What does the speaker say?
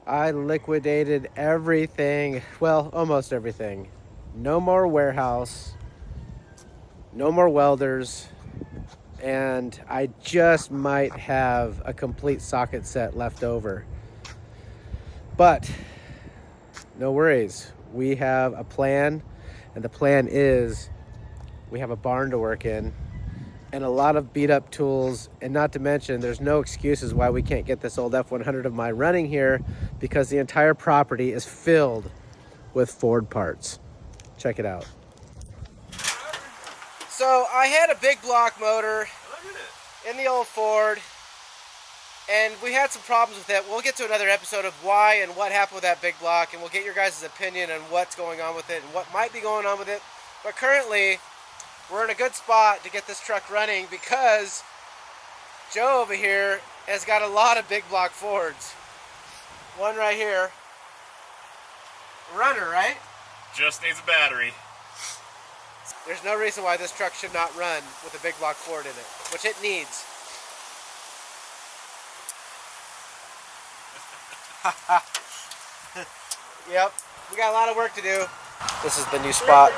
I liquidated everything. Well, almost everything. No more warehouse. No more welders. And I just might have a complete socket set left over. But no worries. We have a plan. And the plan is we have a barn to work in. And a lot of beat up tools, and not to mention there's no excuses why we can't get this old F100 of mine running here, because the entire property is filled with Ford parts. Check it out. So I had a big block motor in the old Ford, and we had some problems with it. We'll get to another episode of why and what happened with that big block, and we'll get your guys' opinion on what's going on with it and what might be going on with it. But currently we're in a good spot to get this truck running because Joe over here has got a lot of big block Fords. One right here. Runner, right? Just needs a battery. There's no reason why this truck should not run with a big block Ford in it, which it needs. Yep, we got a lot of work to do. This is the new spot.